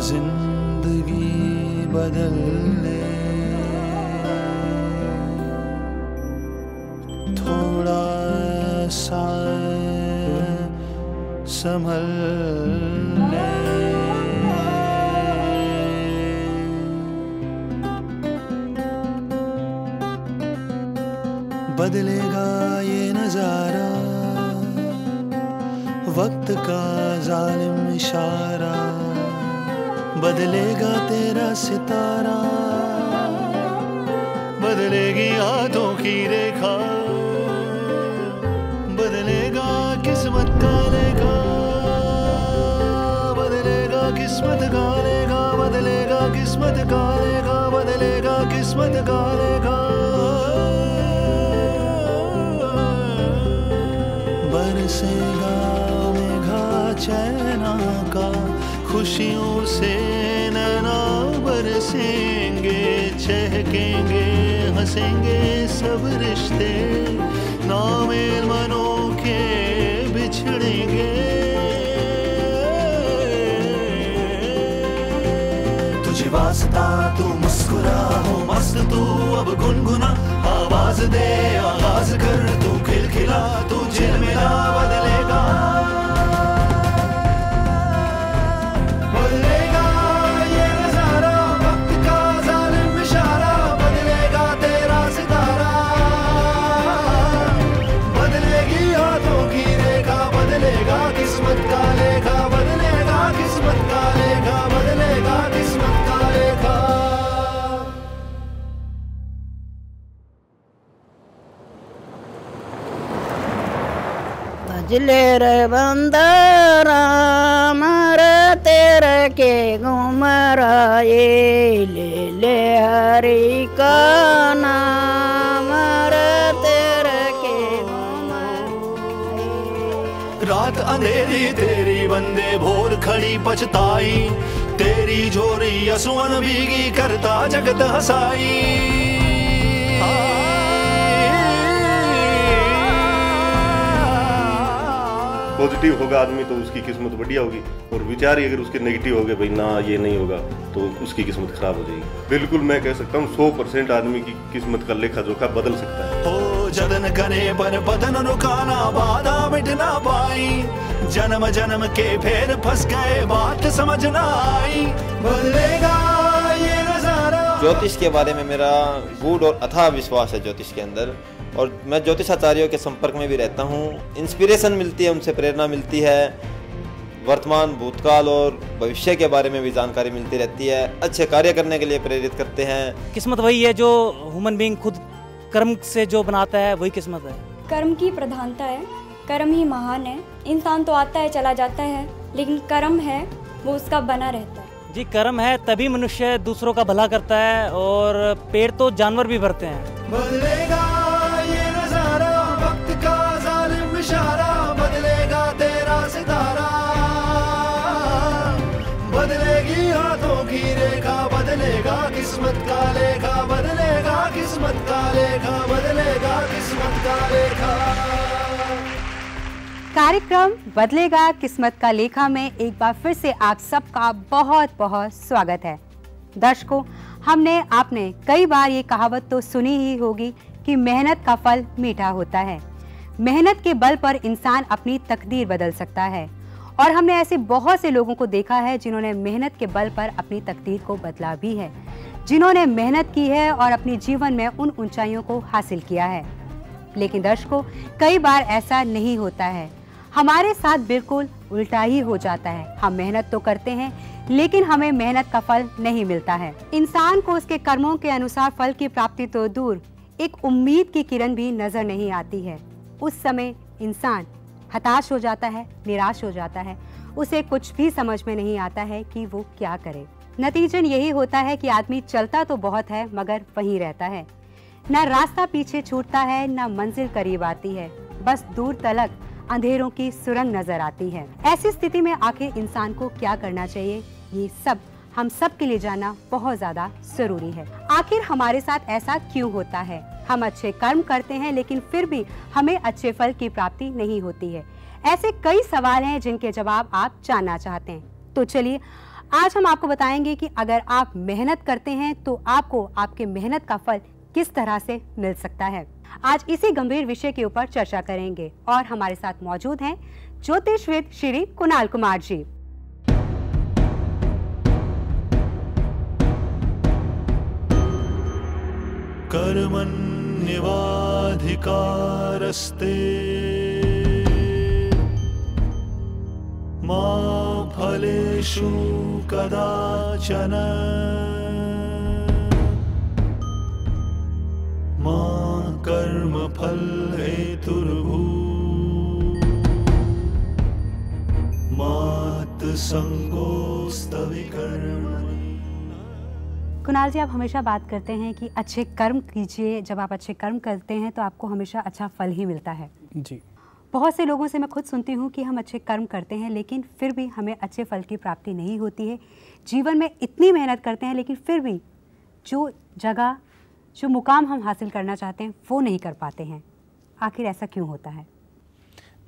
जिंदगी बदल ले, थोड़ा सा संभल ले। बदलेगा ये नजारा, वक्त का जालिम इशारा, बदलेगा तेरा सितारा, बदलेगी हाथों की रेखा, बदलेगा किस्मत का लेखा, बदलेगा किस्मत का लेखा, बदलेगा किस्मत का लेखा, बदलेगा किस्मत का लेखा। बरसेगा मेघा चैना का, खुशियों से नैना बरसेंगे, चहकेंगे हंसेंगे सब रिश्ते, नामेल मनों के बिछड़ेंगे। तुझे वास्ता तू मुस्कुरा हो मस्त, तू अब गुनगुना आवाज दे, आगाज कर तू खिलखिला, तू झिलमिला बदलेगा, बदलेगा ये नजारा, वक्त का जालिम इशारा, बदलेगा तेरा सितारा, बदलेगी हाथों की रेखा, बदलेगा किस्मत का लेखा, बदलेगा किस्मत का लेखा, बदलेगा किस्मत का लेखा। बजले रे बंदरा मर तेरे के घुमराए, ले ले हरि का नाम तेरे के घुमराए। रात अंधेरी तेरी बंदे भोर खड़ी पछताई, तेरी जोरी यसुअन भीगी करता जगत हसाई। पॉजिटिव होगा आदमी तो उसकी किस्मत बढ़िया होगी, और विचार ही अगर उसके नेगेटिव हो गए भाई ना ये नहीं होगा तो उसकी किस्मत खराब हो जाएगी। बिल्कुल मैं कह सकता हूँ 100% आदमी की किस्मत का लेखा जोखा बदल सकता है। ओ जतन करे पर बदन रुकाना, बाधा मिट ना पाई, जन्म जन्म के फेर फंस गए बात समझ ना आई, बदलेगा ये नजारा। ज्योतिष के बारे में मेरा गूढ़ और अथाह विश्वास है ज्योतिष के अंदर, और मैं ज्योतिषाचार्यों के संपर्क में भी रहता हूँ। इंस्पिरेशन मिलती है, उनसे प्रेरणा मिलती है, वर्तमान भूतकाल और भविष्य के बारे में भी जानकारी मिलती रहती है, अच्छे कार्य करने के लिए प्रेरित करते हैं। किस्मत वही है जो ह्यूमन बीइंग खुद कर्म से जो बनाता है, वही किस्मत है। कर्म की प्रधानता है, कर्म ही महान है। इंसान तो आता है चला जाता है, लेकिन कर्म है वो उसका बना रहता है। जी कर्म है तभी मनुष्य दूसरों का भला करता है, और पेड़ तो जानवर भी भरते हैं। बदलेगा ये नजारा, वक्त का जालिम इशारा, बदलेगा तेरा सितारा, बदलेगी हाथों की रेखा, बदलेगा किस्मत का लेखा, बदलेगा किस्मत का लेखा, बदलेगा किस्मत का लेखा। कार्यक्रम बदलेगा किस्मत का लेखा में एक बार फिर से आप सबका बहुत बहुत स्वागत है। दर्शकों, हमने आपने कई बार ये कहावत तो सुनी ही होगी कि मेहनत का फल मीठा होता है। मेहनत के बल पर इंसान अपनी तकदीर बदल सकता है, और हमने ऐसे बहुत से लोगों को देखा है जिन्होंने मेहनत के बल पर अपनी तकदीर को बदला भी है, जिन्होंने मेहनत की है और अपने जीवन में उन ऊंचाइयों को हासिल किया है। लेकिन दर्शकों, कई बार ऐसा नहीं होता है, हमारे साथ बिल्कुल उल्टा ही हो जाता है। हम मेहनत तो करते हैं लेकिन हमें मेहनत का फल नहीं मिलता है। इंसान को उसके कर्मों के अनुसार फल की प्राप्ति तो दूर, एक उम्मीद की किरण भी नजर नहीं आती है। उस समय इंसान हताश हो जाता है, निराश हो जाता है, उसे कुछ भी समझ में नहीं आता है कि वो क्या करे। नतीजन यही होता है कि आदमी चलता तो बहुत है मगर वहीं रहता है, न रास्ता पीछे छूटता है, न मंजिल करीब आती है, बस दूर तलक अंधेरों की सुरंग नजर आती है। ऐसी स्थिति में आखिर इंसान को क्या करना चाहिए, ये सब हम सब के लिए जानना बहुत ज़्यादा ज़रूरी है। आखिर हमारे साथ ऐसा क्यों होता है? हम अच्छे कर्म करते हैं लेकिन फिर भी हमें अच्छे फल की प्राप्ति नहीं होती है। ऐसे कई सवाल हैं जिनके जवाब आप जानना चाहते हैं। तो चलिए आज हम आपको बताएंगे कि अगर आप मेहनत करते हैं तो आपको आपके मेहनत का फल किस तरह से मिल सकता है। आज इसी गंभीर विषय के ऊपर चर्चा करेंगे और हमारे साथ मौजूद हैं ज्योतिषविद श्री कुणाल कुमार जी। कर्मण्येवाधिकारस्ते मा फलेषु कदाचन मा कर्मफल हेतुर्भूः मात् संगोऽस्तविकर्मणि। कुणाल जी, आप हमेशा बात करते हैं कि अच्छे कर्म कीजिए। जब आप अच्छे कर्म करते हैं तो आपको हमेशा अच्छा फल ही मिलता है। जी, बहुत से लोगों से मैं खुद सुनती हूँ कि हम अच्छे कर्म करते हैं लेकिन फिर भी हमें अच्छे फल की प्राप्ति नहीं होती है। जीवन में इतनी मेहनत करते हैं लेकिन फिर भी जो जगह, जो मुकाम हम हासिल करना चाहते हैं वो नहीं कर पाते हैं। आखिर ऐसा क्यों होता है?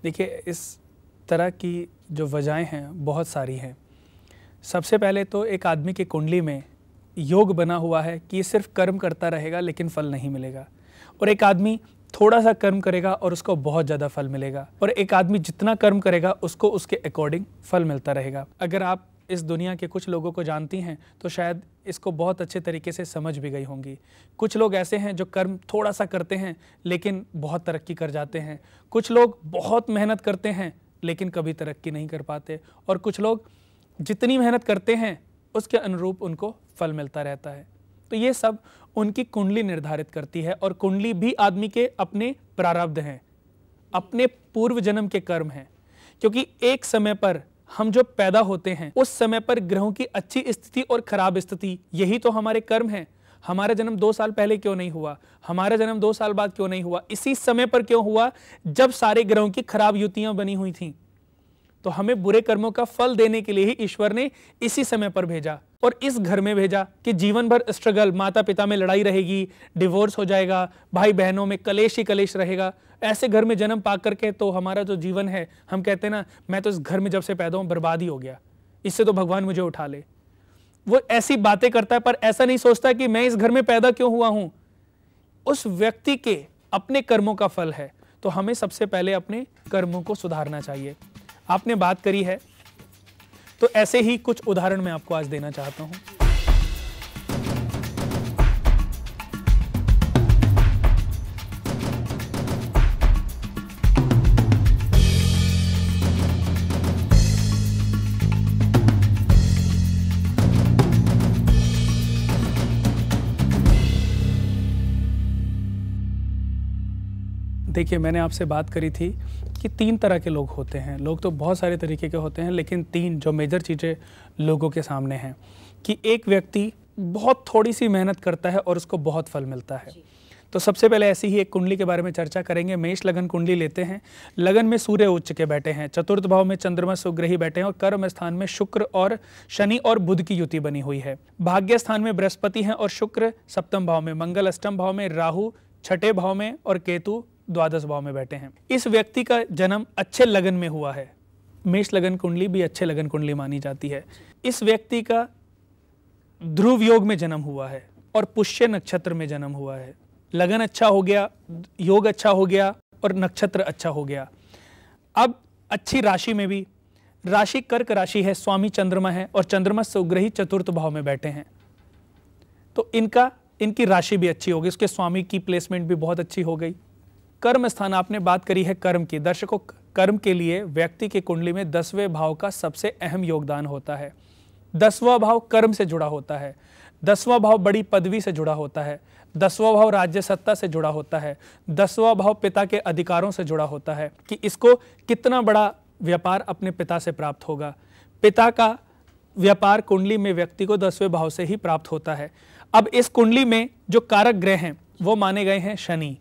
देखिए, इस तरह की जो वजहें हैं बहुत सारी हैं। सबसे पहले तो एक आदमी की कुंडली में योग बना हुआ है कि ये सिर्फ कर्म करता रहेगा लेकिन फल नहीं मिलेगा, और एक आदमी थोड़ा सा कर्म करेगा और उसको बहुत ज़्यादा फल मिलेगा, और एक आदमी जितना कर्म करेगा उसको उसके अकॉर्डिंग फल मिलता रहेगा। अगर आप इस दुनिया के कुछ लोगों को जानती हैं तो शायद इसको बहुत अच्छे तरीके से समझ भी गई होंगी। कुछ लोग ऐसे हैं जो कर्म थोड़ा सा करते हैं लेकिन बहुत तरक्की कर जाते हैं। कुछ लोग बहुत मेहनत करते हैं लेकिन कभी तरक्की नहीं कर पाते, और कुछ लोग जितनी मेहनत करते हैं उसके अनुरूप उनको फल मिलता रहता है। तो ये सब उनकी कुंडली निर्धारित करती है, और कुंडली भी आदमी के अपने प्रारब्ध हैं, अपने पूर्व जन्म के कर्म हैं। क्योंकि एक समय पर हम जो पैदा होते हैं उस समय पर ग्रहों की अच्छी स्थिति और खराब स्थिति, यही तो हमारे कर्म हैं। हमारा जन्म 2 साल पहले क्यों नहीं हुआ, हमारा जन्म 2 साल बाद क्यों नहीं हुआ, इसी समय पर क्यों हुआ जब सारे ग्रहों की खराब युतियां बनी हुई थीं। तो हमें बुरे कर्मों का फल देने के लिए ही ईश्वर ने इसी समय पर भेजा, और इस घर में भेजा कि जीवन भर स्ट्रगल, माता पिता में लड़ाई रहेगी, डिवोर्स हो जाएगा, भाई बहनों में कलेश ही कलेश रहेगा। ऐसे घर में जन्म पा करके तो हमारा जो जीवन है, हम कहते हैं ना, मैं तो इस घर में जब से पैदा हूं बर्बाद ही हो गया, इससे तो भगवान मुझे उठा ले। वो ऐसी बातें करता है पर ऐसा नहीं सोचता कि मैं इस घर में पैदा क्यों हुआ हूं। उस व्यक्ति के अपने कर्मों का फल है। तो हमें सबसे पहले अपने कर्मों को सुधारना चाहिए। आपने बात करी है तो ऐसे ही कुछ उदाहरण मैं आपको आज देना चाहता हूं। देखिए, मैंने आपसे बात करी थी कि 3 तरह के लोग होते हैं। लोग तो बहुत सारे तरीके के होते हैं, लेकिन 3 जो मेजर चीज़ें लोगों के सामने हैं कि एक व्यक्ति बहुत थोड़ी सी मेहनत करता है और उसको बहुत फल मिलता है। तो सबसे पहले ऐसी ही एक कुंडली के बारे में चर्चा करेंगे। मेष लगन कुंडली लेते हैं। लगन में सूर्य उच्च के बैठे हैं, चतुर्थ भाव में चंद्रमा सुग्रही बैठे हैं, और कर्म स्थान में शुक्र और शनि और बुध की युति बनी हुई है। भाग्य स्थान में बृहस्पति हैं और शुक्र सप्तम भाव में, मंगल अष्टम भाव में, राहु छठे भाव में और केतु द्वादश भाव में बैठे हैं। इस व्यक्ति का जन्म अच्छे लगन में हुआ है। मेष लगन कुंडली भी अच्छे लगन कुंडली मानी जाती है। इस व्यक्ति का ध्रुव योग में जन्म हुआ है और पुष्य नक्षत्र में जन्म हुआ है। लगन अच्छा हो गया, योग अच्छा हो गया और नक्षत्र अच्छा हो गया। अब अच्छी राशि में भी, राशि कर्क राशि है, स्वामी चंद्रमा है और चंद्रमा सुग्रही चतुर्थ भाव में बैठे हैं। तो इनकी राशि भी अच्छी हो गई, उसके स्वामी की प्लेसमेंट भी बहुत अच्छी हो गई। कर्म स्थान, आपने बात करी है कर्म की। दर्शकों, कर्म के लिए व्यक्ति की कुंडली में 10वें भाव का सबसे अहम योगदान होता है। 10वां भाव कर्म से जुड़ा होता है, 10वां भाव बड़ी पदवी से जुड़ा होता है, 10वां भाव राज्य सत्ता से जुड़ा होता है, 10वां भाव पिता के अधिकारों से जुड़ा होता है कि इसको कितना बड़ा व्यापार अपने पिता से प्राप्त होगा। पिता का व्यापार कुंडली में व्यक्ति को 10वें भाव से ही प्राप्त होता है। अब इस कुंडली में जो कारक ग्रह हैं वो माने गए हैं शनि।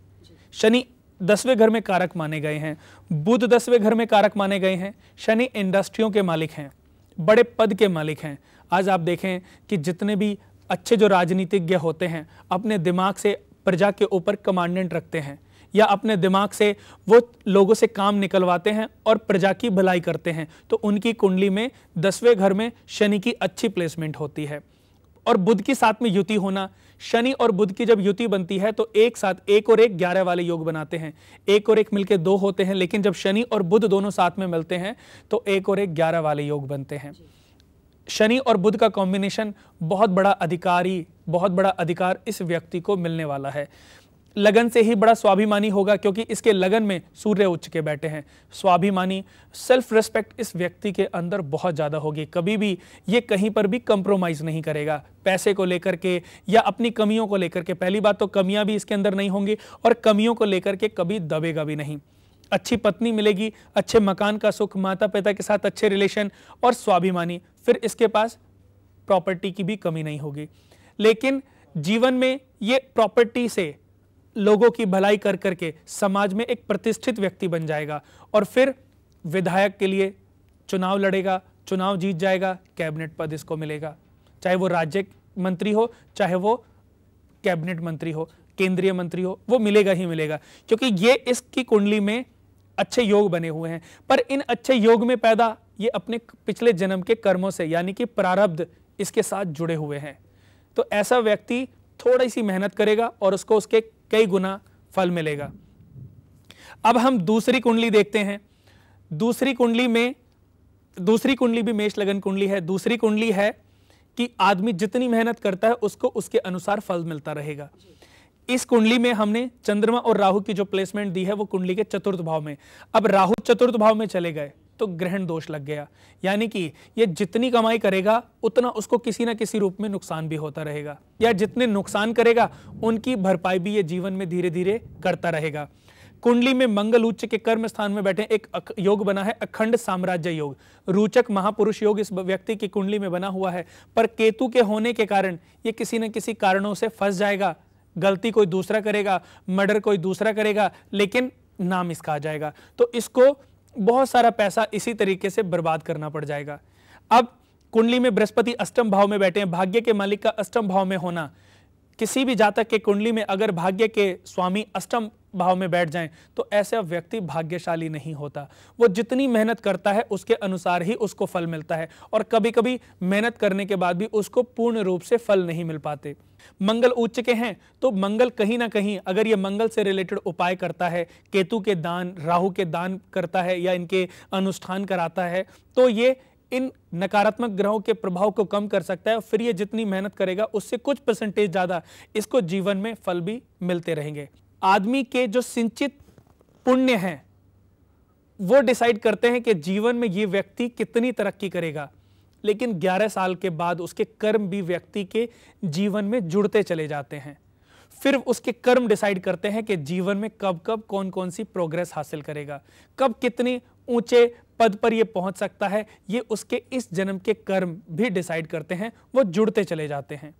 शनि 10वें घर में कारक माने गए हैं, बुध 10वें घर में कारक माने गए हैं। शनि इंडस्ट्रियों के मालिक हैं, बड़े पद के मालिक हैं। आज आप देखें कि जितने भी अच्छे जो राजनीतिज्ञ होते हैं अपने दिमाग से प्रजा के ऊपर कमांडेंट रखते हैं या अपने दिमाग से वो लोगों से काम निकलवाते हैं और प्रजा की भलाई करते हैं, तो उनकी कुंडली में 10वें घर में शनि की अच्छी प्लेसमेंट होती है। और बुध की साथ में युति होना, शनि और बुध की जब युति बनती है तो एक साथ 1 और 1 11 वाले योग बनाते हैं। 1 और 1 मिलकर 2 होते हैं, लेकिन जब शनि और बुध दोनों साथ में मिलते हैं तो 1 और 1 11 वाले योग बनते हैं। शनि और बुध का कॉम्बिनेशन बहुत बड़ा अधिकार इस व्यक्ति को मिलने वाला है। लगन से ही बड़ा स्वाभिमानी होगा, क्योंकि इसके लगन में सूर्य उच्च के बैठे हैं। स्वाभिमानी, सेल्फ रिस्पेक्ट इस व्यक्ति के अंदर बहुत ज़्यादा होगी। कभी भी ये कहीं पर भी कंप्रोमाइज़ नहीं करेगा, पैसे को लेकर के या अपनी कमियों को लेकर के। पहली बात तो कमियां भी इसके अंदर नहीं होंगी, और कमियों को लेकर के कभी दबेगा भी नहीं। अच्छी पत्नी मिलेगी, अच्छे मकान का सुख, माता पिता के साथ अच्छे रिलेशन और स्वाभिमानी। फिर इसके पास प्रॉपर्टी की भी कमी नहीं होगी। लेकिन जीवन में ये प्रॉपर्टी से लोगों की भलाई कर करके समाज में एक प्रतिष्ठित व्यक्ति बन जाएगा, और फिर विधायक के लिए चुनाव लड़ेगा, चुनाव जीत जाएगा, कैबिनेट पद इसको मिलेगा। चाहे वो राज्य मंत्री हो, चाहे वो कैबिनेट मंत्री हो, केंद्रीय मंत्री हो, वो मिलेगा ही मिलेगा, क्योंकि ये इसकी कुंडली में अच्छे योग बने हुए हैं। पर इन अच्छे योग में पैदा ये अपने पिछले जन्म के कर्मों से, यानी कि प्रारब्ध इसके साथ जुड़े हुए हैं। तो ऐसा व्यक्ति थोड़ी सी मेहनत करेगा और उसको उसके कई गुना फल मिलेगा। अब हम दूसरी कुंडली देखते हैं। दूसरी कुंडली भी मेष लगन कुंडली है। दूसरी कुंडली है कि आदमी जितनी मेहनत करता है उसको उसके अनुसार फल मिलता रहेगा। इस कुंडली में हमने चंद्रमा और राहु की जो प्लेसमेंट दी है वो कुंडली के चतुर्थ भाव में। अब राहु चतुर्थ भाव में चले गए तो ग्रहण दोष लग गया, यानी कि ये जितनी कमाई करेगा उतना उसको किसी ना किसी रूप में नुकसान भी होता रहेगा, या जितने नुकसान करेगा उनकी भरपाई भी ये जीवन में धीरे धीरे करता रहेगा। कुंडली में मंगल उच्च के कर्म स्थान में बैठे एक योग बना है, अखंड साम्राज्य योग, रोचक महापुरुष योग इस व्यक्ति की कुंडली में बना हुआ है। पर केतु के होने के कारण ये किसी न किसी कारणों से फंस जाएगा। गलती कोई दूसरा करेगा, मर्डर कोई दूसरा करेगा, लेकिन नाम इसका आ जाएगा, तो इसको बहुत सारा पैसा इसी तरीके से बर्बाद करना पड़ जाएगा। अब कुंडली में बृहस्पति अष्टम भाव में बैठे हैं। भाग्य के मालिक का अष्टम भाव में होना, किसी भी जातक के कुंडली में अगर भाग्य के स्वामी अष्टम भाव में बैठ जाएं तो ऐसा व्यक्ति भाग्यशाली नहीं होता। वो जितनी मेहनत करता है उसके अनुसार ही उसको फल मिलता है, और कभी कभी मेहनत करने के बाद भी उसको पूर्ण रूप से फल नहीं मिल पाते। मंगल उच्च के हैं तो मंगल कहीं ना कहीं अगर ये मंगल से रिलेटेड उपाय करता है, केतु के दान, राहु के दान करता है या इनके अनुष्ठान कराता है, तो ये इन नकारात्मक ग्रहों के प्रभाव को कम कर सकता है। फिर ये जितनी मेहनत करेगा उससे कुछ परसेंटेज ज्यादा इसको जीवन में फल भी मिलते रहेंगे। आदमी के जो सिंचित पुण्य हैं वो डिसाइड करते हैं कि जीवन में ये व्यक्ति कितनी तरक्की करेगा, लेकिन 11 साल के बाद उसके कर्म भी व्यक्ति के जीवन में जुड़ते चले जाते हैं। फिर उसके कर्म डिसाइड करते हैं कि जीवन में कब कब कौन कौन सी प्रोग्रेस हासिल करेगा, कब कितने ऊंचे पद पर ये पहुंच सकता है, ये उसके इस जन्म के कर्म भी डिसाइड करते हैं। वो जुड़ते चले जाते हैं,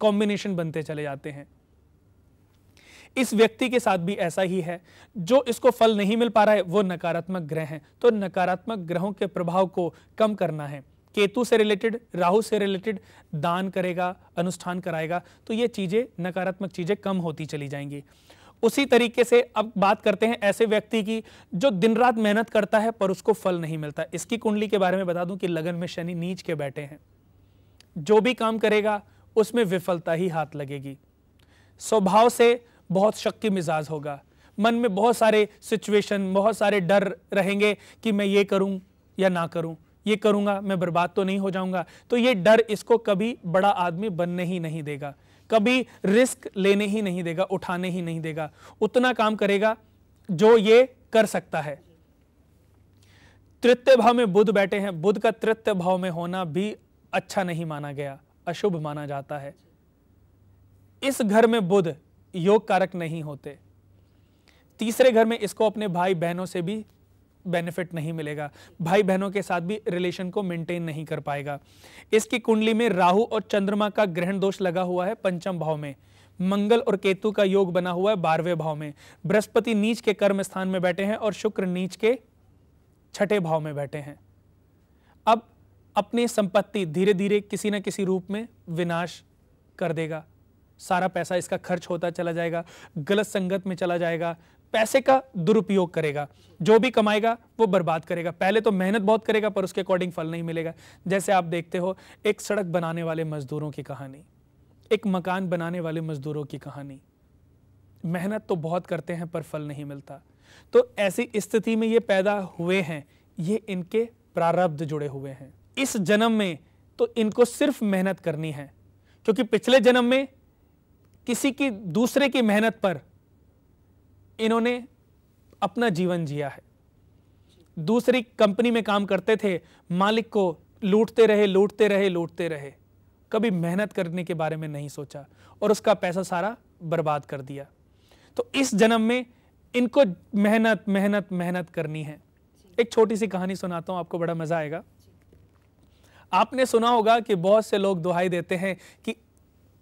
कॉम्बिनेशन बनते चले जाते हैं। इस व्यक्ति के साथ भी ऐसा ही है। जो इसको फल नहीं मिल पा रहा है वो नकारात्मक ग्रह हैं, तो नकारात्मक ग्रहों के प्रभाव को कम करना है। केतु से रिलेटेड, राहु से रिलेटेड दान करेगा, अनुष्ठान कराएगा, तो ये चीजें, नकारात्मक चीजें कम होती चली जाएंगी। उसी तरीके से अब बात करते हैं ऐसे व्यक्ति की जो दिन रात मेहनत करता है पर उसको फल नहीं मिलता। इसकी कुंडली के बारे में बता दूं कि लगन में शनि नीच के बैठे हैं। जो भी काम करेगा उसमें विफलता ही हाथ लगेगी। स्वभाव से बहुत शक्की मिजाज होगा, मन में बहुत सारे सिचुएशन, बहुत सारे डर रहेंगे कि मैं ये करूं या ना करूं, ये करूंगा मैं बर्बाद तो नहीं हो जाऊंगा। तो ये डर इसको कभी बड़ा आदमी बनने ही नहीं देगा, कभी रिस्क लेने ही नहीं देगा, उठाने ही नहीं देगा। उतना काम करेगा जो ये कर सकता है। तृतीय भाव में बुध बैठे हैं। बुध का तृतीय भाव में होना भी अच्छा नहीं माना गया, अशुभ माना जाता है। इस घर में बुध योग कारक नहीं होते। तीसरे घर में इसको अपने भाई बहनों से भी बेनिफिट नहीं मिलेगा, भाई बहनों के साथ भी रिलेशन को मेंटेन नहीं कर पाएगा। इसकी कुंडली में राहु और चंद्रमा का ग्रहण दोष लगा हुआ है पंचम भाव में। मंगल और केतु का योग बना हुआ है 12वें भाव में। बृहस्पति नीच के कर्म स्थान में बैठे हैं और शुक्र नीच के 6ठे भाव में बैठे हैं। अब अपनी संपत्ति धीरे धीरे किसी न किसी रूप में विनाश कर देगा। सारा पैसा इसका खर्च होता चला जाएगा, गलत संगत में चला जाएगा, पैसे का दुरुपयोग करेगा, जो भी कमाएगा वो बर्बाद करेगा। पहले तो मेहनत बहुत करेगा पर उसके अकॉर्डिंग फल नहीं मिलेगा। जैसे आप देखते हो एक सड़क बनाने वाले मजदूरों की कहानी, एक मकान बनाने वाले मजदूरों की कहानी, मेहनत तो बहुत करते हैं पर फल नहीं मिलता। तो ऐसी स्थिति में ये पैदा हुए हैं, ये इनके प्रारब्ध जुड़े हुए हैं। इस जन्म में तो इनको सिर्फ मेहनत करनी है, क्योंकि पिछले जन्म में किसी की दूसरे की मेहनत पर इन्होंने अपना जीवन जिया है। दूसरी कंपनी में काम करते थे, मालिक को लूटते रहे लूटते रहे लूटते रहे, कभी मेहनत करने के बारे में नहीं सोचा और उसका पैसा सारा बर्बाद कर दिया। तो इस जन्म में इनको मेहनत मेहनत मेहनत करनी है। एक छोटी सी कहानी सुनाता हूं, आपको बड़ा मजा आएगा। आपने सुना होगा कि बहुत से लोग दुहाई देते हैं कि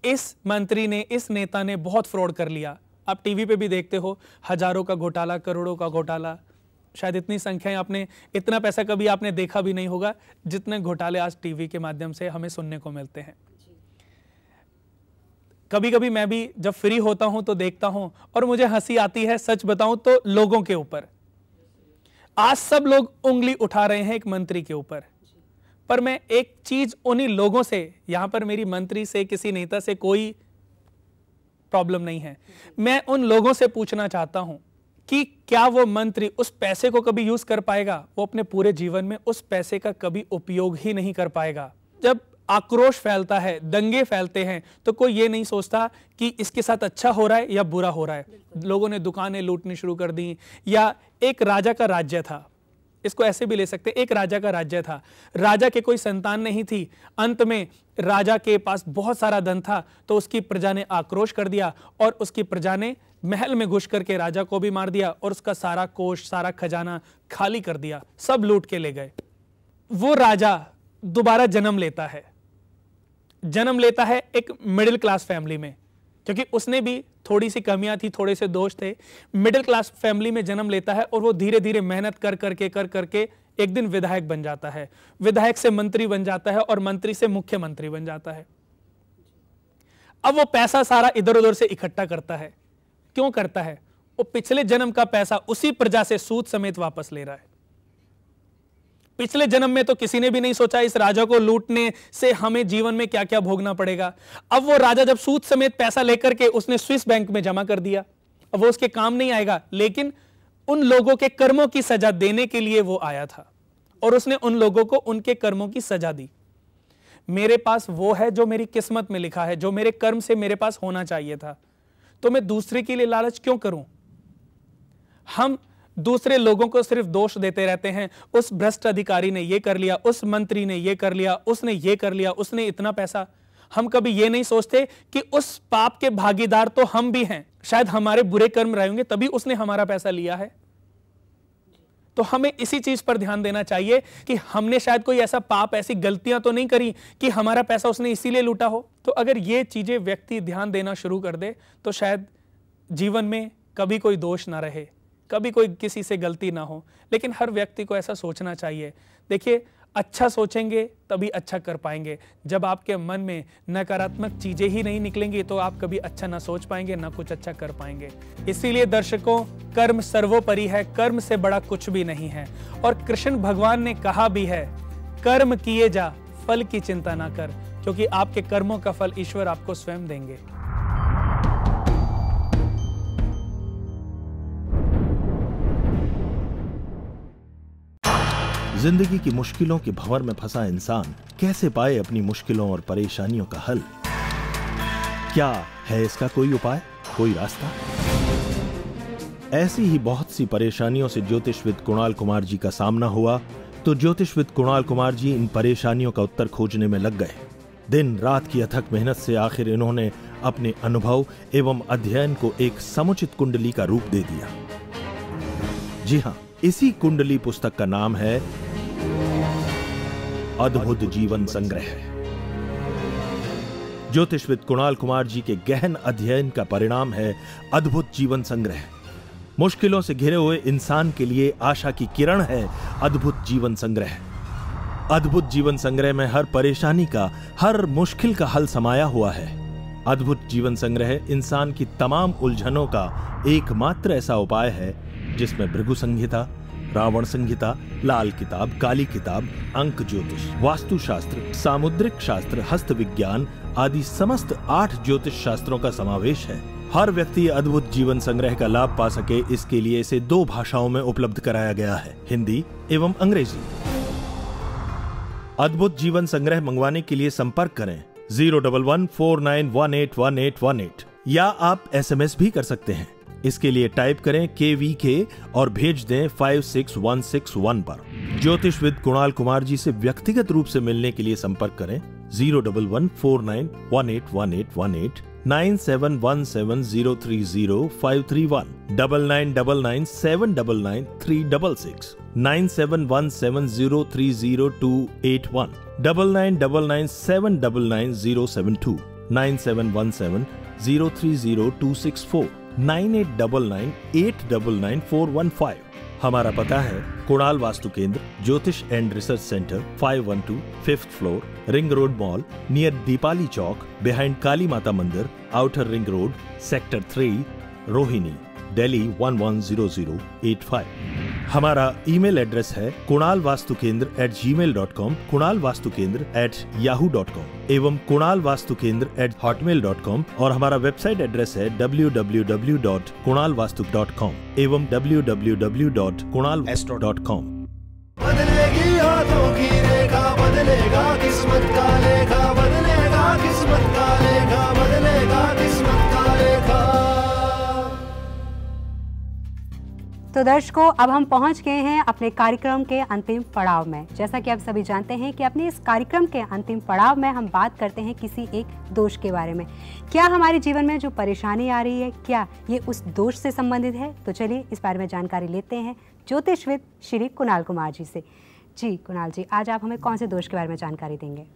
इस मंत्री ने, इस नेता ने बहुत फ्रॉड कर लिया। आप टीवी पे भी देखते हो, हजारों का घोटाला, करोड़ों का घोटाला। शायद इतनी संख्याएं आपने, इतना पैसा कभी आपने देखा भी नहीं होगा जितने घोटाले आज टीवी के माध्यम से हमें सुनने को मिलते हैं। कभी कभी मैं भी जब फ्री होता हूं तो देखता हूं और मुझे हंसी आती है, सच बताऊं तो, लोगों के ऊपर। आज सब लोग उंगली उठा रहे हैं एक मंत्री के ऊपर, पर मैं एक चीज उन्हीं लोगों से, यहां पर मेरी मंत्री से, किसी नेता से कोई प्रॉब्लम नहीं है, मैं उन लोगों से पूछना चाहता हूं कि क्या वो मंत्री उस पैसे को कभी यूज कर पाएगा? वो अपने पूरे जीवन में उस पैसे का कभी उपयोग ही नहीं कर पाएगा। जब आक्रोश फैलता है, दंगे फैलते हैं, तो कोई ये नहीं सोचता कि इसके साथ अच्छा हो रहा है या बुरा हो रहा है। लोगों ने दुकानें लूटनी शुरू कर दी, या एक राजा का राज्य था, इसको ऐसे भी ले सकते हैं, एक राजा का राज्य था, राजा के कोई संतान नहीं थी, अंत में राजा के पास बहुत सारा धन था, तो उसकी प्रजा ने आक्रोश कर दिया और उसकी प्रजा ने महल में घुस करके राजा को भी मार दिया और उसका सारा कोष, सारा खजाना खाली कर दिया, सब लूट के ले गए। वो राजा दोबारा जन्म लेता है एक मिडिल क्लास फैमिली में, क्योंकि उसने भी थोड़ी सी कमियां थी, थोड़े से दोष थे। मिडिल क्लास फैमिली में जन्म लेता है और वो धीरे धीरे मेहनत कर करके एक दिन विधायक बन जाता है, विधायक से मंत्री बन जाता है और मंत्री से मुख्यमंत्री बन जाता है। अब वो पैसा सारा इधर उधर से इकट्ठा करता है। क्यों करता है? वो पिछले जन्म का पैसा उसी प्रजा से सूद समेत वापस ले रहा है। पिछले जन्म में तो किसी ने भी नहीं सोचा इस राजा को लूटने से हमें जीवन में क्या क्या भोगना पड़ेगा। अब वो राजा जब सूद समेत पैसा लेकर के उसने स्विस बैंक में जमा कर दिया, अब वो उसके काम नहीं आएगा, लेकिन उन लोगों के कर्मों की सजा देने के लिए वो आया था और उसने उन लोगों को उनके कर्मों की सजा दी। मेरे पास वो है जो मेरी किस्मत में लिखा है, जो मेरे कर्म से मेरे पास होना चाहिए था, तो मैं दूसरे के लिए लालच क्यों करूं? हम दूसरे लोगों को सिर्फ दोष देते रहते हैं, उस भ्रष्ट अधिकारी ने ये कर लिया, उस मंत्री ने ये कर लिया, उसने ये कर लिया, उसने इतना पैसा। हम कभी ये नहीं सोचते कि उस पाप के भागीदार तो हम भी हैं, शायद हमारे बुरे कर्म रहे होंगे तभी उसने हमारा पैसा लिया है। तो हमें इसी चीज पर ध्यान देना चाहिए कि हमने शायद कोई ऐसा पाप, ऐसी गलतियां तो नहीं करी कि हमारा पैसा उसने इसीलिए लूटा हो। तो अगर ये चीजें व्यक्ति ध्यान देना शुरू कर दे तो शायद जीवन में कभी कोई दोष ना रहे, कभी कोई किसी से गलती ना हो। लेकिन हर व्यक्ति को ऐसा सोचना चाहिए। देखिए, अच्छा सोचेंगे तभी अच्छा कर पाएंगे। जब आपके मन में नकारात्मक चीजें ही नहीं निकलेंगी तो आप कभी अच्छा ना सोच पाएंगे, ना कुछ अच्छा कर पाएंगे। इसीलिए दर्शकों, कर्म सर्वोपरि है, कर्म से बड़ा कुछ भी नहीं है। और कृष्ण भगवान ने कहा भी है, कर्म किए जा, फल की चिंता ना कर, क्योंकि आपके कर्मों का फल ईश्वर आपको स्वयं देंगे। जिंदगी की मुश्किलों के भंवर में फंसा इंसान कैसे पाए अपनी मुश्किलों और परेशानियों का हल? क्या है इसका कोई उपाय, कोई रास्ता? ऐसी ही बहुत सी परेशानियों से ज्योतिषविद कुणाल कुमार जी का सामना हुआ, तो ज्योतिषविद कुणाल कुमार जी इन परेशानियों का उत्तर खोजने में लग गए। दिन रात की अथक मेहनत से आखिर इन्होंने अपने अनुभव एवं अध्ययन को एक समुचित कुंडली का रूप दे दिया। जी हां, इसी कुंडली पुस्तक का नाम है अद्भुत जीवन संग्रह। ज्योतिषविद कुणाल कुमार जी के गहन अध्ययन का परिणाम है अद्भुत जीवन संग्रह। मुश्किलों से घिरे हुए इंसान के लिए आशा की किरण है अद्भुत जीवन संग्रह। अद्भुत जीवन संग्रह में हर परेशानी का, हर मुश्किल का हल समाया हुआ है। अद्भुत जीवन संग्रह इंसान की तमाम उलझनों का एकमात्र ऐसा उपाय है जिसमें भृगु संहिता, रावण संहिता, लाल किताब, काली किताब, अंक ज्योतिष, वास्तु शास्त्र, सामुद्रिक शास्त्र, हस्त विज्ञान आदि समस्त 8 ज्योतिष शास्त्रों का समावेश है। हर व्यक्ति अद्भुत जीवन संग्रह का लाभ पा सके, इसके लिए इसे 2 भाषाओं में उपलब्ध कराया गया है, हिंदी एवं अंग्रेजी। अद्भुत जीवन संग्रह मंगवाने के लिए संपर्क करें 01149181818 या आप SMS भी कर सकते हैं। इसके लिए टाइप करें KVK और भेज दें 56161 पर। ज्योतिषविद कुणाल कुमार जी से व्यक्तिगत रूप से मिलने के लिए संपर्क करें 01149181818 9717030531 9999799936 9717030281 999979997072 9717030264 9899899415। हमारा पता है Kunal Vastu Kendra, Jyotish and research centre, 512 5th floor, ring road mall, near Deepali Chowk, behind Kali Mata Mandir, outer ring road, sector 3, Rohini, Delhi 110085। हमारा ईमेल एड्रेस है kunalvastukendra@gmail.com, kunalvastukendra@yahoo.com एवं kunalvastukendra@hotmail.com और हमारा वेबसाइट एड्रेस है www.kunalvastu.com एवं www.kunalastro.com। बदलेगी हाथों की रेखा, बदलेगा किस्मत का लेखा, बदलेगा किस्मत का लेखा, बदलेगा किस्मत का लेखा। तो दर्शकों, अब हम पहुंच गए हैं अपने कार्यक्रम के अंतिम पड़ाव में। जैसा कि आप सभी जानते हैं कि अपने इस कार्यक्रम के अंतिम पड़ाव में हम बात करते हैं किसी एक दोष के बारे में। क्या हमारे जीवन में जो परेशानी आ रही है, क्या ये उस दोष से संबंधित है? तो चलिए इस बारे में जानकारी लेते हैं ज्योतिषविद श्री कुणाल कुमार जी से। जी कुणाल जी, आज आप हमें कौन से दोष के बारे में जानकारी देंगे?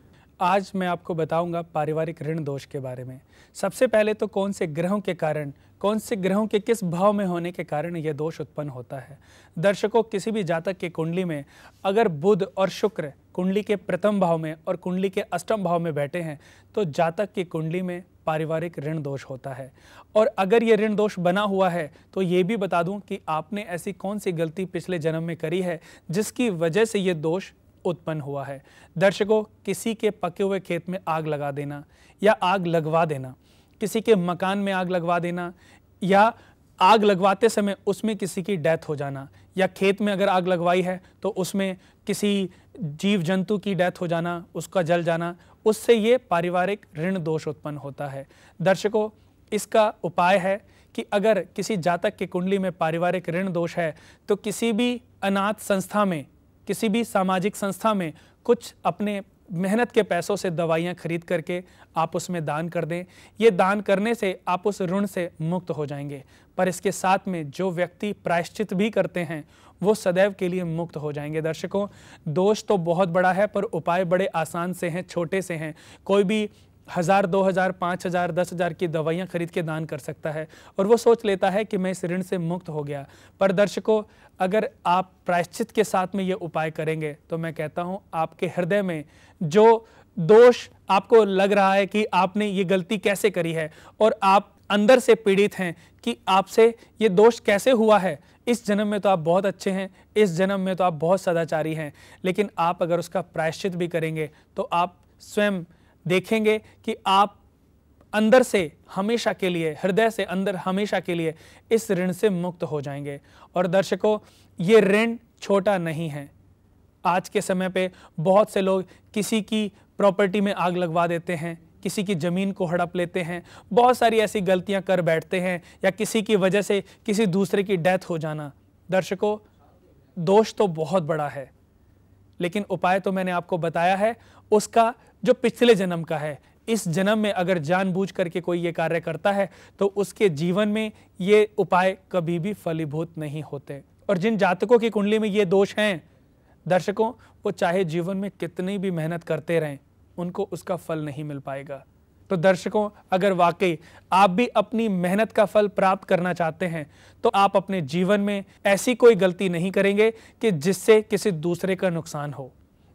आज मैं आपको बताऊंगा पारिवारिक ऋण दोष के बारे में। सबसे पहले तो कौन से ग्रहों के कारण, कौन से ग्रहों के किस भाव में होने के कारण यह दोष उत्पन्न होता है। दर्शकों, किसी भी जातक की कुंडली में अगर बुध और शुक्र कुंडली के प्रथम भाव में और कुंडली के अष्टम भाव में बैठे हैं तो जातक की कुंडली में पारिवारिक ऋण दोष होता है। और अगर ये ऋण दोष बना हुआ है तो ये भी बता दूं कि आपने ऐसी कौन सी गलती पिछले जन्म में करी है जिसकी वजह से ये दोष उत्पन्न हुआ है। दर्शकों, किसी के पके हुए खेत में आग लगा देना या आग लगवा देना, किसी के मकान में आग लगवा देना या आग लगवाते समय उसमें किसी की डेथ हो जाना, या खेत में अगर आग लगवाई है तो उसमें किसी जीव जंतु की डेथ हो जाना, उसका जल जाना, उससे ये पारिवारिक ऋण दोष उत्पन्न होता है। दर्शकों, इसका उपाय है कि अगर किसी जातक की कुंडली में पारिवारिक ऋण दोष है तो किसी भी अनाथ संस्था में, किसी भी सामाजिक संस्था में कुछ अपने मेहनत के पैसों से दवाइयाँ खरीद करके आप उसमें दान कर दें। ये दान करने से आप उस ऋण से मुक्त हो जाएंगे। पर इसके साथ में जो व्यक्ति प्रायश्चित भी करते हैं वो सदैव के लिए मुक्त हो जाएंगे। दर्शकों, दोष तो बहुत बड़ा है पर उपाय बड़े आसान से हैं, छोटे से हैं। कोई भी 1000, 2000, 5000, 10,000 की दवाइयाँ खरीद के दान कर सकता है और वो सोच लेता है कि मैं इस ऋण से मुक्त हो गया। पर दर्शकों, अगर आप प्रायश्चित के साथ में ये उपाय करेंगे तो मैं कहता हूँ आपके हृदय में जो दोष आपको लग रहा है कि आपने ये गलती कैसे करी है और आप अंदर से पीड़ित हैं कि आपसे ये दोष कैसे हुआ है, इस जन्म में तो आप बहुत अच्छे हैं, इस जन्म में तो आप बहुत सदाचारी हैं, लेकिन आप अगर उसका प्रायश्चित भी करेंगे तो आप स्वयं देखेंगे कि आप अंदर से हमेशा के लिए, हृदय से अंदर हमेशा के लिए इस ऋण से मुक्त हो जाएंगे। और दर्शकों, ये ऋण छोटा नहीं है। आज के समय पे बहुत से लोग किसी की प्रॉपर्टी में आग लगवा देते हैं, किसी की ज़मीन को हड़प लेते हैं, बहुत सारी ऐसी गलतियां कर बैठते हैं, या किसी की वजह से किसी दूसरे की डेथ हो जाना। दर्शकों, दोष तो बहुत बड़ा है, लेकिन उपाय तो मैंने आपको बताया है उसका जो पिछले जन्म का है। इस जन्म में अगर जानबूझ करके कोई ये कार्य करता है तो उसके जीवन में ये उपाय कभी भी फलीभूत नहीं होते। और जिन जातकों की कुंडली में ये दोष हैं दर्शकों, वो चाहे जीवन में कितनी भी मेहनत करते रहें, उनको उसका फल नहीं मिल पाएगा। तो दर्शकों, अगर वाकई आप भी अपनी मेहनत का फल प्राप्त करना चाहते हैं तो आप अपने जीवन में ऐसी कोई गलती नहीं करेंगे कि जिससे किसी दूसरे का नुकसान हो।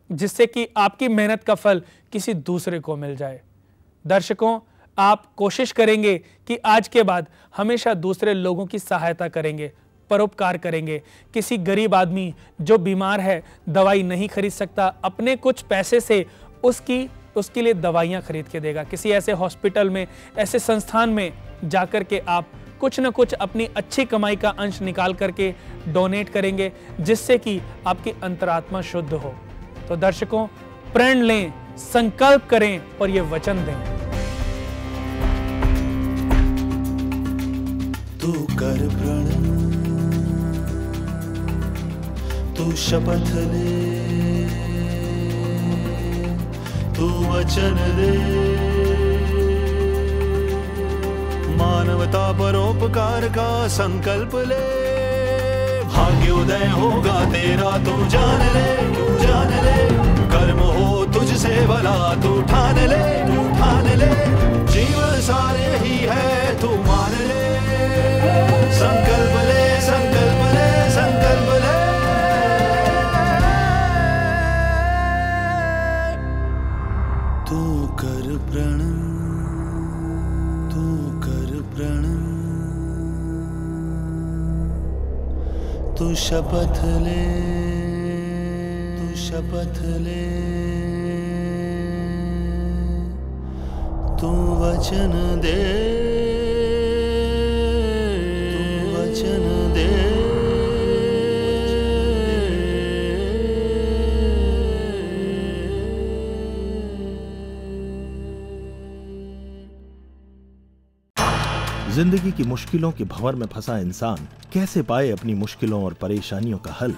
जिससे कि आपकी मेहनत का फल किसी दूसरे को मिल जाए। दर्शकों, आप कोशिश करेंगे कि आज के बाद हमेशा दूसरे लोगों की सहायता करेंगे, परोपकार करेंगे। किसी गरीब आदमी जो बीमार है, दवाई नहीं खरीद सकता, अपने कुछ पैसे से उसके लिए दवाइयाँ खरीद के देगा। किसी ऐसे हॉस्पिटल में, ऐसे संस्थान में जाकर के आप कुछ न कुछ अपनी अच्छी कमाई का अंश निकाल करके डोनेट करेंगे, जिससे कि आपकी अंतरात्मा शुद्ध हो। तो दर्शकों, प्रण लें, संकल्प करें और ये वचन दें। तू कर प्रण, तू शपथ ले, तू वचन दे, मानवता परोपकार का संकल्प ले। भाग्योदय होगा तेरा, तू जान ले, तू जान ले। कर्म हो तुझसे भला, तू ठान ले, तू ठान ले। जीवन सारे ही है, तू मान ले। संकल्प ले, संकल्प ले, संकल्प ले। तू कर प्रण, तू कर प्रण, तू शपथ ले, तू शपथ ले, तू वचन दे, तू वचन दे। जिंदगी की मुश्किलों के भंवर में फंसा इंसान कैसे पाए अपनी मुश्किलों और परेशानियों का हल?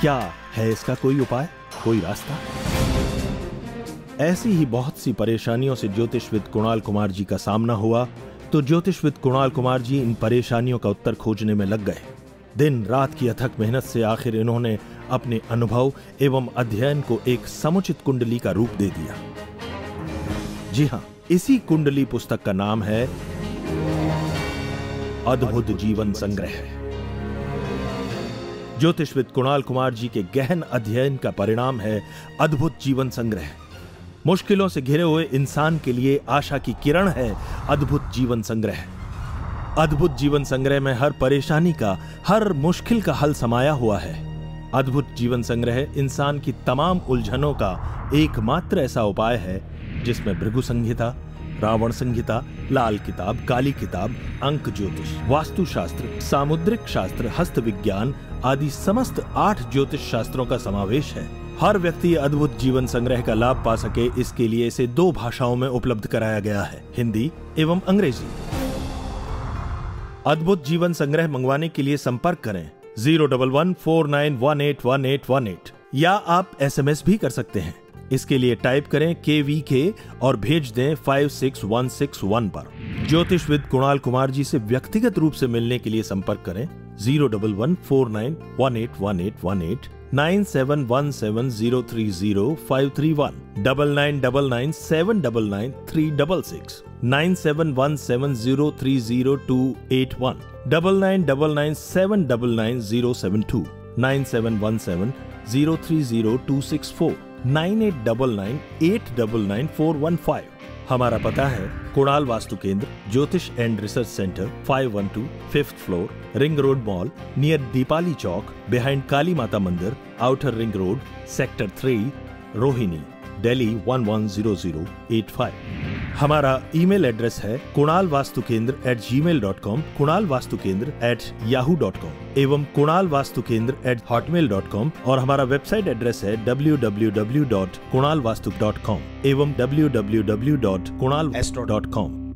क्या है इसका कोई उपाय, कोई रास्ता? ऐसी ही बहुत सी परेशानियों से ज्योतिषविद कुणाल कुमार जी का सामना हुआ तो ज्योतिषविद कुणाल कुमार जी इन परेशानियों का उत्तर खोजने में लग गए। दिन रात की अथक मेहनत से आखिर इन्होंने अपने अनुभव एवं अध्ययन को एक समुचित कुंडली का रूप दे दिया। जी हां, इसी कुंडली पुस्तक का नाम है अद्भुत जीवन संग्रह। ज्योतिषविद कुणाल कुमार जी के गहन अध्ययन का परिणाम है अद्भुत जीवन संग्रह। मुश्किलों से घिरे हुए इंसान के लिए आशा की किरण है अद्भुत जीवन संग्रह। अद्भुत जीवन संग्रह में हर परेशानी का, हर मुश्किल का हल समाया हुआ है। अद्भुत जीवन संग्रह इंसान की तमाम उलझनों का एकमात्र ऐसा उपाय है जिसमें भृगु संहिता, रावण संहिता, लाल किताब, काली किताब, अंक ज्योतिष, वास्तु शास्त्र, सामुद्रिक शास्त्र, हस्त विज्ञान आदि समस्त 8 ज्योतिष शास्त्रों का समावेश है। हर व्यक्ति अद्भुत जीवन संग्रह का लाभ पा सके, इसके लिए इसे 2 भाषाओं में उपलब्ध कराया गया है, हिंदी एवं अंग्रेजी। अद्भुत जीवन संग्रह मंगवाने के लिए संपर्क करें 01149181818 या आप SMS भी कर सकते हैं। इसके लिए टाइप करें KVK और भेज दें 56161 पर। ज्योतिषविद कुणाल कुमार जी से व्यक्तिगत रूप से मिलने के लिए संपर्क करें 01149181818 9717030531 9999799936 9717030281 9999799972 9717030264 9899899415। हमारा पता है Kunal Vastu Kendra, Jyotish and research centre, 512 5th floor, ring road mall, near Deepali Chowk, behind Kali Mata Mandir, outer ring road, sector 3, Rohini, Delhi 110085। हमारा ईमेल एड्रेस है kunalvastukendra@gmail.com, kunalvastukendra@yahoo.com एवं kunalvastukendra@hotmail.com और हमारा वेबसाइट एड्रेस है www.kunalvastu.com एवं www.kunalastro.com।